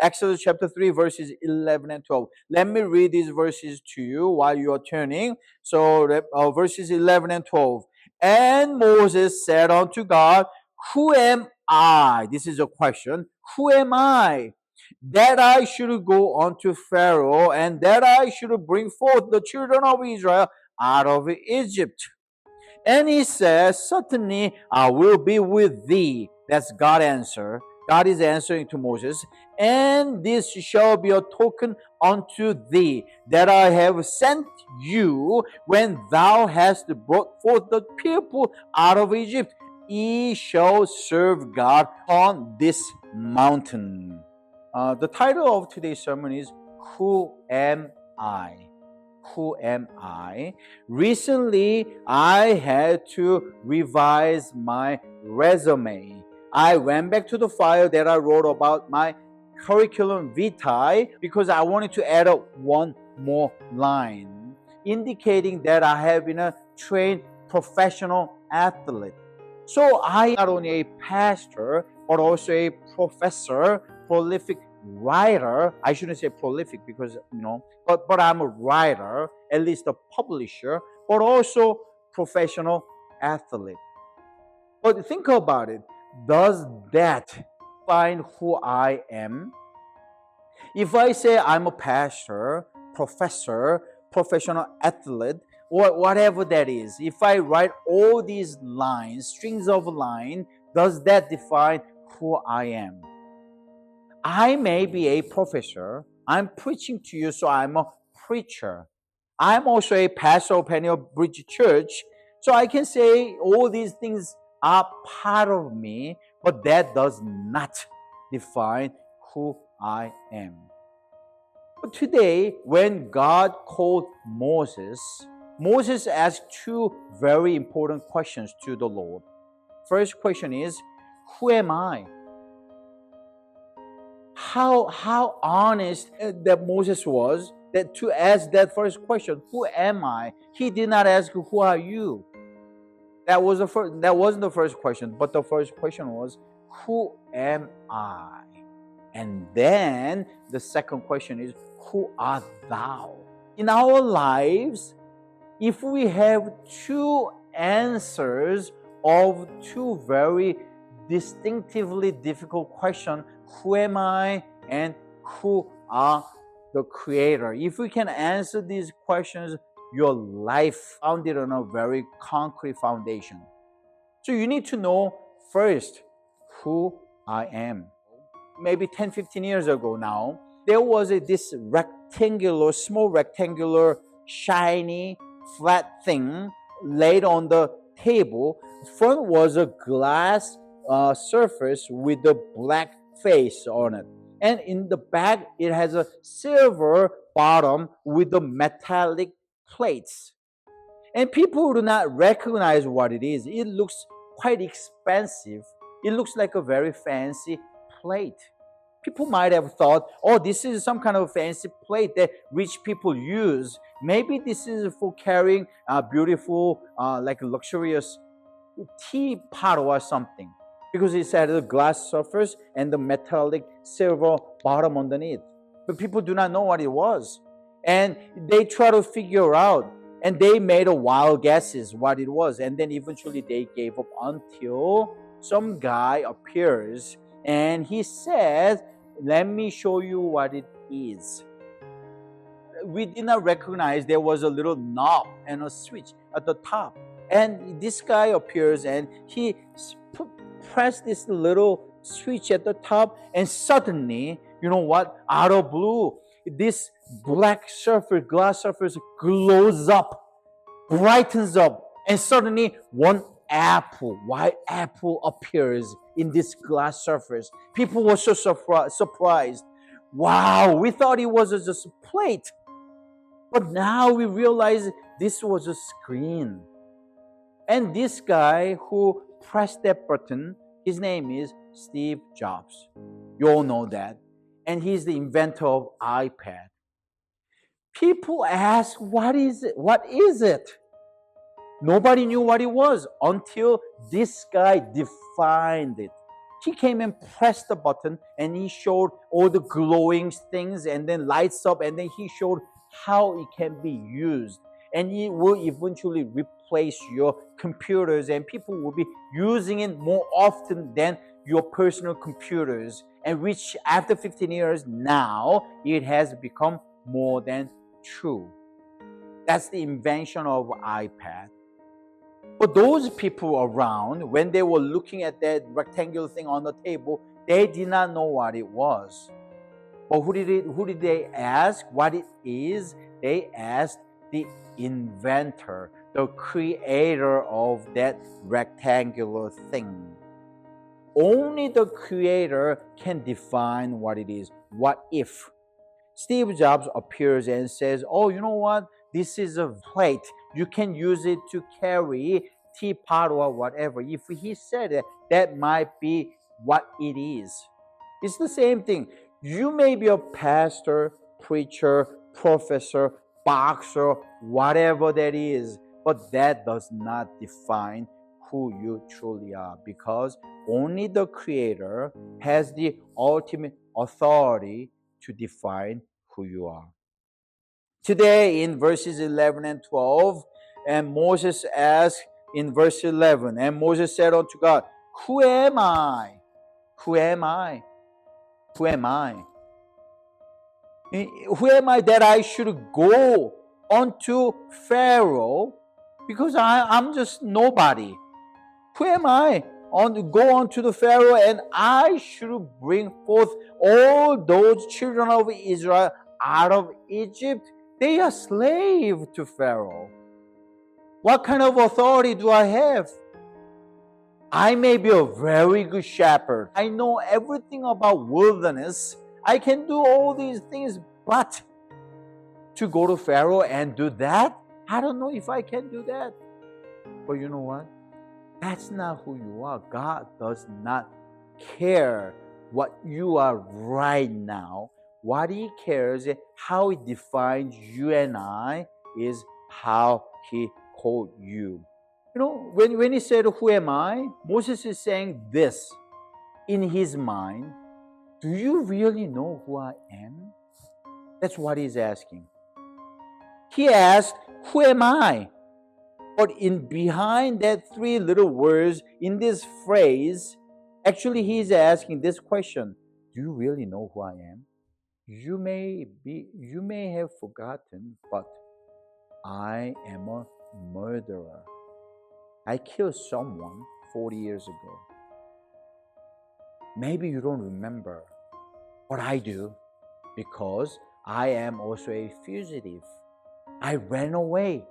Exodus chapter 3, verses 11 and 12. Let me read these verses to you while you are turning. So verses 11 and 12. And Moses said unto God, who am I? This is a question. Who am I? That I should go unto Pharaoh, and that I should bring forth the children of Israel out of Egypt. And he says, certainly I will be with thee. That's God's answer. God is answering to Moses. And this shall be a token unto thee, that I have sent you when thou hast brought forth the people out of Egypt. Ye shall serve God on this mountain. The title of today's sermon is, Who Am I? Who am I? Recently, I had to revise my resume. I went back to the file that I wrote about my curriculum vitae because I wanted to add up one more line, indicating that I have been a trained professional athlete. So I am not only a pastor, but also a professor, prolific writer. I shouldn't say prolific because, but I'm a writer, at least a publisher, but also professional athlete. But think about it. Does that define who I am? If I say I'm a pastor, professor, professional athlete, or whatever that is, if I write all these lines, strings of lines, does that define who I am? I may be a professor. I'm preaching to you, so I'm a preacher. I'm also a pastor of Peniel Bridge Church, so I can say all these things are part of me, but that does not define who I am. But today, when God called Moses, Moses asked two very important questions to the Lord. First question is, who am I? How honest that Moses was that to ask that first question, who am I? He did not ask, who are you? That wasn't the first question, but the first question was, who am I? And then the second question is, who art thou? In our lives, if we have two answers of two very distinctively difficult questions, who am I and who are the Creator? If we can answer these questions, your life founded on a very concrete foundation. So you need to know first who I am. Maybe 10, 15 years ago now, there was this small rectangular, shiny, flat thing laid on the table. Front was a glass surface with a black face on it. And in the back, it has a silver bottom with the metallic plates. And people do not recognize what it is. It looks quite expensive. It looks like a very fancy plate. People might have thought, oh, this is some kind of fancy plate that rich people use. Maybe this is for carrying a beautiful, like luxurious teapot or something. Because it had a glass surface and the metallic silver bottom underneath. But people do not know what it was. And they try to figure out. And they made a wild guesses what it was. And then eventually they gave up until some guy appears. And he says, let me show you what it is. We did not recognize there was a little knob and a switch at the top. And this guy appears and he pressed this little switch at the top, and suddenly, you know what? Out of blue, this black surface, glass surface glows up, brightens up, and suddenly one white apple appears in this glass surface. People were so surprised. Wow, we thought it was just a plate. But now we realize this was a screen. And this guy who pressed that button, his name is Steve Jobs. You all know that. And he's the inventor of iPad. People ask, what is it? What is it? Nobody knew what it was until this guy defined it. He came and pressed the button and he showed all the glowing things and then lights up and then he showed how it can be used. And it will eventually replace your computers and people will be using it more often than your personal computers. And which after 15 years now, it has become more than true. That's the invention of iPad. But those people around, when they were looking at that rectangular thing on the table, they did not know what it was. But who did they ask what it is? They asked the inventor, the creator of that rectangular thing. Only the creator can define what it is. What if Steve Jobs appears and says, oh, you know what? This is a plate. You can use it to carry teapot or whatever. If he said it, that might be what it is. It's the same thing. You may be a pastor, preacher, professor, boxer, whatever that is, but that does not define who you truly are, because only the Creator has the ultimate authority to define who you are. Today in verses 11 and 12, and Moses asked in verse 11, and Moses said unto God, who am I? Who am I? Who am I? Who am I that I should go unto Pharaoh? Because I'm just nobody. Who am I? Go unto the Pharaoh, and I should bring forth all those children of Israel out of Egypt. They are slave to Pharaoh. What kind of authority do I have? I may be a very good shepherd. I know everything about wilderness. I can do all these things, but to go to Pharaoh and do that, I don't know if I can do that. But you know what? That's not who you are. God does not care what you are right now. What He cares, how He defines you and I, is how He called you. You know, when He said, who am I? Moses is saying this in his mind. Do you really know who I am? That's what he's asking. He asked, who am I? But in behind that three little words in this phrase, actually he's asking this question. Do you really know who I am? You may have forgotten, but I am a murderer. I killed someone 40 years ago. Maybe you don't remember, but I do, because I am also a fugitive. I ran away.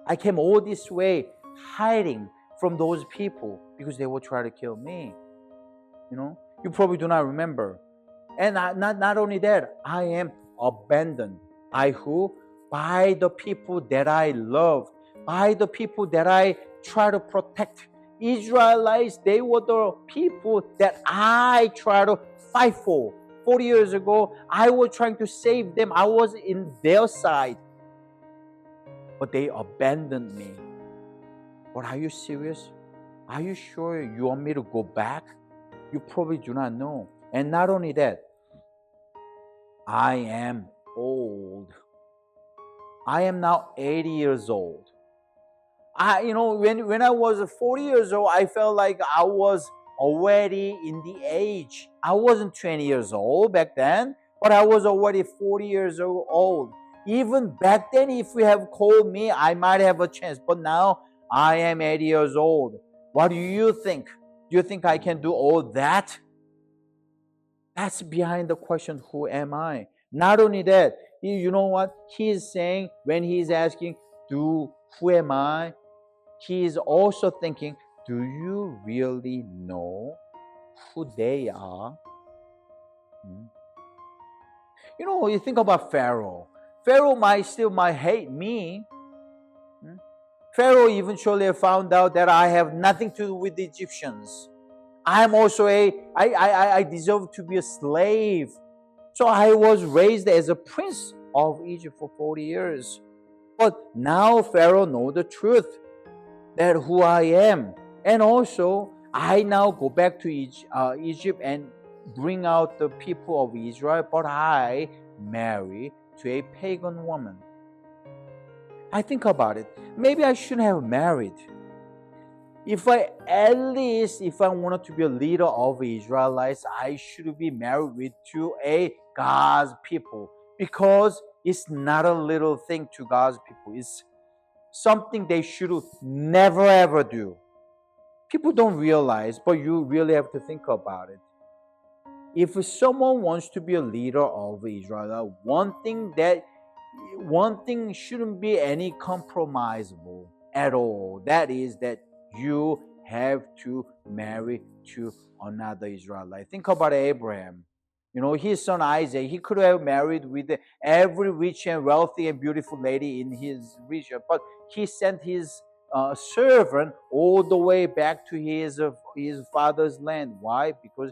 I came all this way hiding from those people because they will try to kill me. You know, you probably do not remember. And not only that, I am abandoned. By who? By the people that I love, by the people that I try to protect. Israelites, they were the people that I try to fight for. 40 years ago, I was trying to save them. I was in their side. But they abandoned me. But are you serious? Are you sure you want me to go back? You probably do not know. And not only that, I am old. I am now 80 years old. When I was 40 years old, I felt like I was already in the age. I wasn't 20 years old back then, but I was already 40 years old. Even back then, if you have called me, I might have a chance. But now, I am 80 years old. What do you think? Do you think I can do all that? That's behind the question, who am I? Not only that, you know what he is saying when he is asking, who am I? He is also thinking, do you really know who they are? You know, you think about Pharaoh. Pharaoh might hate me. Pharaoh eventually found out that I have nothing to do with the Egyptians. I'm also I deserve to be a slave. So I was raised as a prince of Egypt for 40 years. But now Pharaoh knows the truth, that who I am. And also, I now go back to Egypt and bring out the people of Israel, but I marry to a pagan woman. I think about it. Maybe I shouldn't have married. If I wanted to be a leader of Israelites, I should be married to a God's people, because it's not a little thing to God's people. It's something they should never ever do. People don't realize, but you really have to think about it. If someone wants to be a leader of Israel, one thing shouldn't be any compromisable at all. That is that you have to marry to another Israelite. Think about Abraham. His son Isaac, he could have married with every rich and wealthy and beautiful lady in his region, but he sent his servant all the way back to his father's land. Why? Because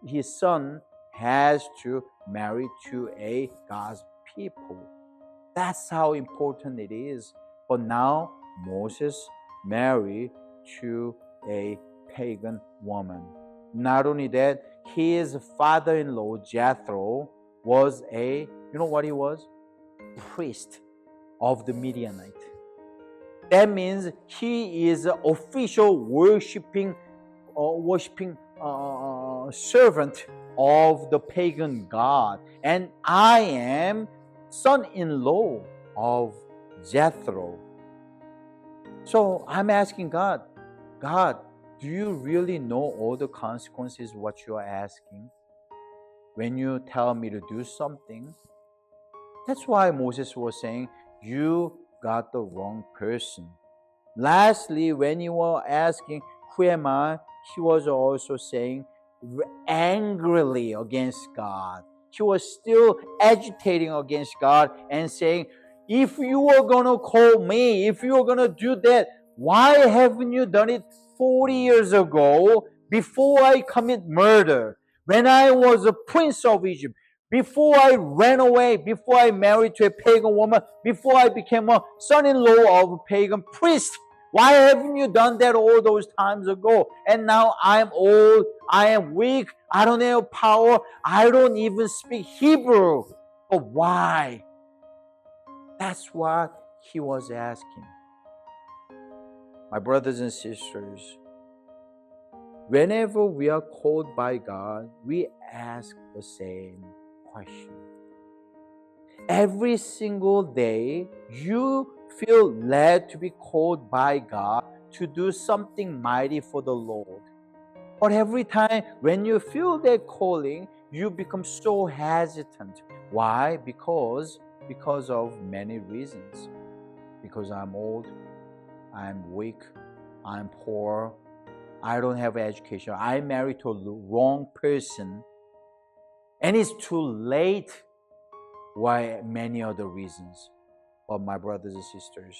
his son has to marry to a God's people. That's how important it is. But now Moses married to a pagan woman. Not only that, his father-in-law Jethro was you know what he was? Priest of the Midianite. That means he is an official worshiping servant of the pagan god, and I am son-in-law of Jethro. So I'm asking God, do you really know all the consequences of what you are asking when you tell me to do something? That's why Moses was saying, you got the wrong person. Lastly, when you were asking, who am I? He was also saying angrily against God. He was still agitating against God and saying, if you were going to call me, if you were going to do that, why haven't you done it 40 years ago before I commit murder? When I was a prince of Egypt, before I ran away, before I married to a pagan woman, before I became a son-in-law of a pagan priest, why haven't you done that all those times ago? And now I'm old, I am weak, I don't have power, I don't even speak Hebrew. But why? That's what he was asking. My brothers and sisters, whenever we are called by God, we ask the same question. Every single day, you feel led to be called by God to do something mighty for the Lord. But every time when you feel that calling, you become so hesitant. Why? Because of many reasons. Because I'm old, I'm weak, I'm poor, I don't have education, I'm married to the wrong person, and it's too late. Why? Many other reasons. But my brothers and sisters,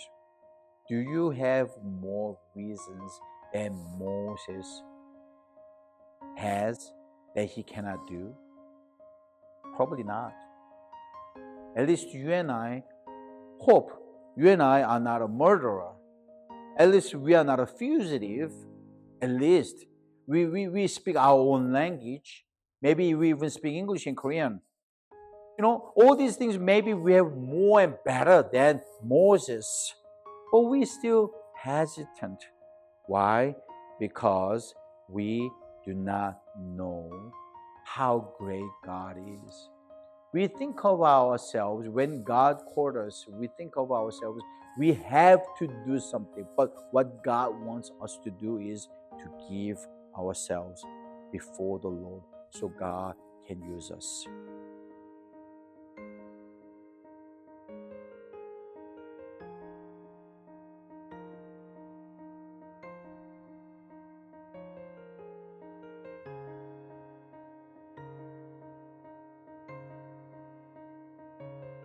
do you have more reasons than Moses has that he cannot do? Probably not. At least you and I hope you and I are not a murderer. At least we are not a fugitive. At least we speak our own language. Maybe we even speak English and Korean. All these things, maybe we have more and better than Moses. But we still hesitant. Why? Because we do not know how great God is. We think of ourselves, when God called us, we think of ourselves, we have to do something. But what God wants us to do is to give ourselves before the Lord so God can use us.